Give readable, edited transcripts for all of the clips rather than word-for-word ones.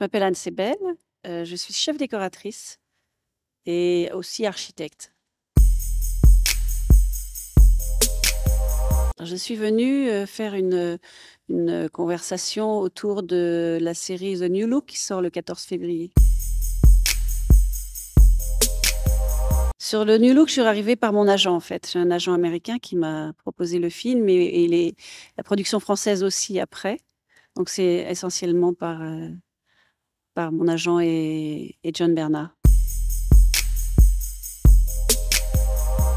m'appelle Anne Sebel, je suis chef décoratrice et aussi architecte. Je suis venue, faire une conversation autour de la série The New Look qui sort le 14 février. Sur le New Look, je suis arrivée par mon agent, en fait. J'ai un agent américain qui m'a proposé le film et la production française aussi après. Donc c'est essentiellement par mon agent et John Bernard.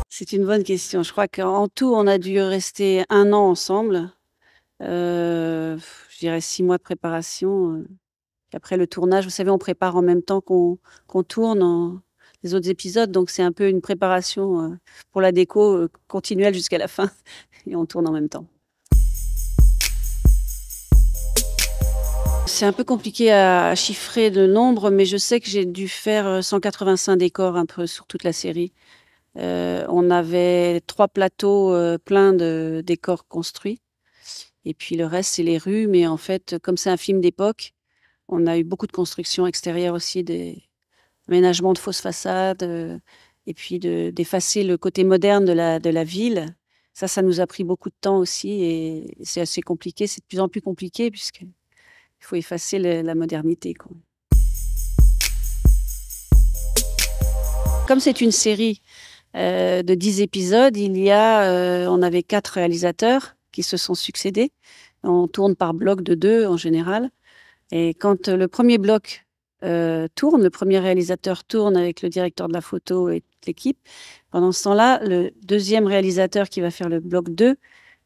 C'est une bonne question. Je crois qu'en tout, on a dû rester 1 an ensemble. Je dirais 6 mois de préparation, puis après le tournage, vous savez, on prépare en même temps qu'on tourne les autres épisodes, donc c'est un peu une préparation, pour la déco, continuelle jusqu'à la fin et on tourne en même temps. C'est un peu compliqué à chiffrer le nombre, mais je sais que j'ai dû faire, 185 décors un peu sur toute la série. On avait 3 plateaux, pleins de décors construits et puis le reste, c'est les rues, mais en fait, comme c'est un film d'époque, on a eu beaucoup de constructions extérieures aussi, des aménagements de fausses façades, et puis d'effacer le côté moderne de la ville. Ça nous a pris beaucoup de temps aussi et c'est assez compliqué. C'est de plus en plus compliqué puisqu'il faut effacer la modernité, quoi. Comme c'est une série, de 10 épisodes, on avait 4 réalisateurs qui se sont succédés. On tourne par bloc de 2 en général. Et quand le premier bloc, tourne, le premier réalisateur tourne avec le directeur de la photo et toute l'équipe, pendant ce temps-là, le deuxième réalisateur qui va faire le bloc 2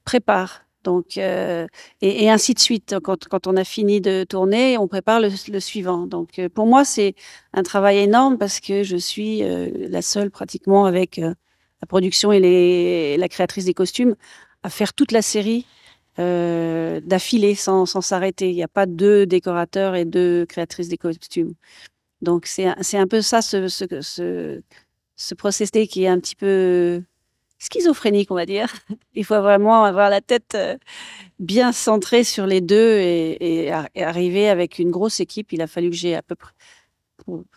prépare. Donc et ainsi de suite. Quand on a fini de tourner, on prépare le suivant. Donc pour moi, c'est un travail énorme parce que je suis, la seule pratiquement avec, la production et la créatrice des costumes à faire toute la série d'affilée sans s'arrêter. Il y a pas 2 décorateurs et 2 créatrices des costumes. Donc c'est un peu ça ce procédé qui est un petit peu schizophrénique, on va dire. Il faut vraiment avoir la tête, bien centrée sur les 2 et arriver avec une grosse équipe. Il a fallu que j'ai à peu près,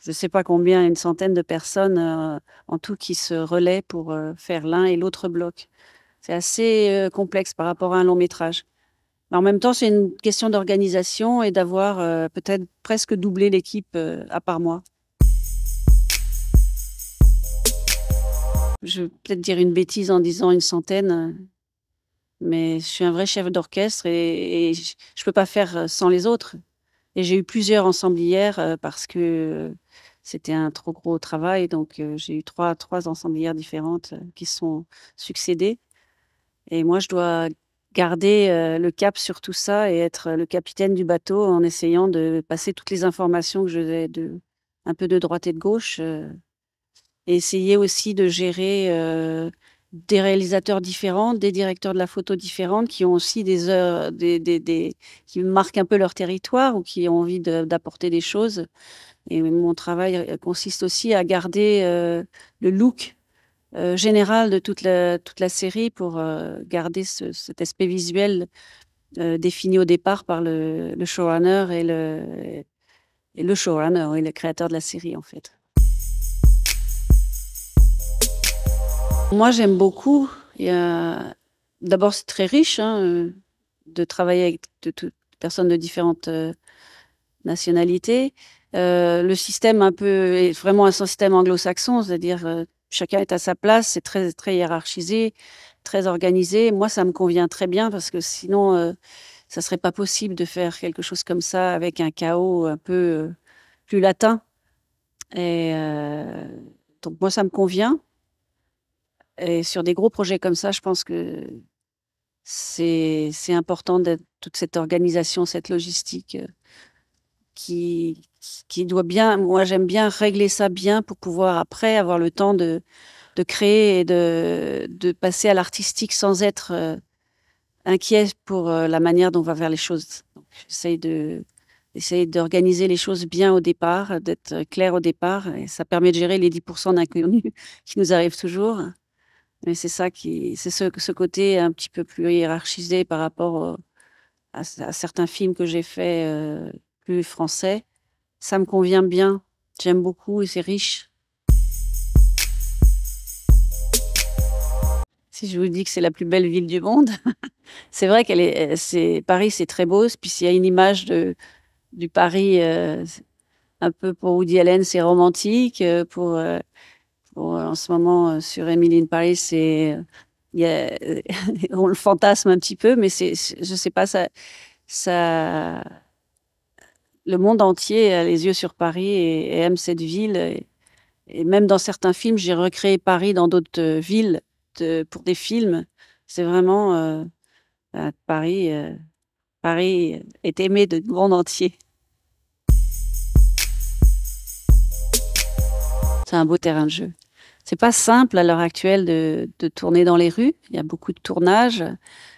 je sais pas combien, une centaine de personnes, en tout qui se relaient pour, faire l'un et l'autre bloc. C'est assez, complexe par rapport à un long métrage. Mais en même temps, c'est une question d'organisation et d'avoir, peut-être presque doublé l'équipe, à part moi. Je vais peut-être dire une bêtise en disant une centaine, mais je suis un vrai chef d'orchestre et je peux pas faire, sans les autres. Et j'ai eu plusieurs ensemblières, parce que, c'était un trop gros travail, donc j'ai eu trois ensemblières différentes, qui se sont succédées. Et moi, je dois garder, le cap sur tout ça et être le capitaine du bateau en essayant de passer toutes les informations que j'ai un peu de droite et de gauche, et essayer aussi de gérer, des réalisateurs différents, des directeurs de la photo différentes qui ont aussi des heures des qui marquent un peu leur territoire ou qui ont envie d'apporter des choses. Et mon travail, consiste aussi à garder, le look général de toute la série pour, garder cet aspect visuel, défini au départ par le showrunner et le showrunner, oui, le créateur de la série, en fait. Moi, j'aime beaucoup. Il y a D'abord, c'est très riche, hein, de travailler avec de toutes personnes de différentes, nationalités. Le système un peu est vraiment un système anglo-saxon, c'est-à-dire, chacun est à sa place, c'est très très hiérarchisé, très organisé. Moi, ça me convient très bien parce que sinon, ça serait pas possible de faire quelque chose comme ça avec un chaos un peu, plus latin et donc moi, ça me convient et sur des gros projets comme ça, je pense que c'est important d'être toute cette organisation, cette logistique, qui qui doit bien, moi, j'aime bien régler ça bien pour pouvoir après avoir le temps de créer et de passer à l'artistique sans être, inquiet pour, la manière dont on va faire les choses. Donc j'essaye d'organiser les choses bien au départ, d'être clair au départ et ça permet de gérer les 10 d'inconnus qui nous arrivent toujours. Mais c'est ce côté un petit peu plus hiérarchisé par rapport à certains films que j'ai faits, plus français. Ça me convient bien. J'aime beaucoup et c'est riche. Si je vous dis que c'est la plus belle ville du monde, c'est vrai qu'elle est, c'est Paris, c'est très beau. Puis s'il y a une image du Paris, un peu pour Woody Allen, c'est romantique. En ce moment, sur Emily in Paris, il y a, on le fantasme un petit peu, mais je sais pas, ça, le monde entier a les yeux sur Paris et aime cette ville. Et même dans certains films, j'ai recréé Paris dans d'autres villes pour des films. C'est vraiment Paris. Paris est aimé du monde entier. C'est un beau terrain de jeu. C'est pas simple à l'heure actuelle de tourner dans les rues. Il y a beaucoup de tournages.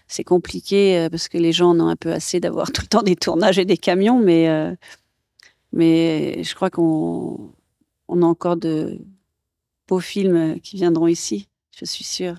C'est compliqué parce que les gens en ont un peu assez d'avoir tout le temps des tournages et des camions, mais je crois qu'on a encore de beaux films qui viendront ici, je suis sûre.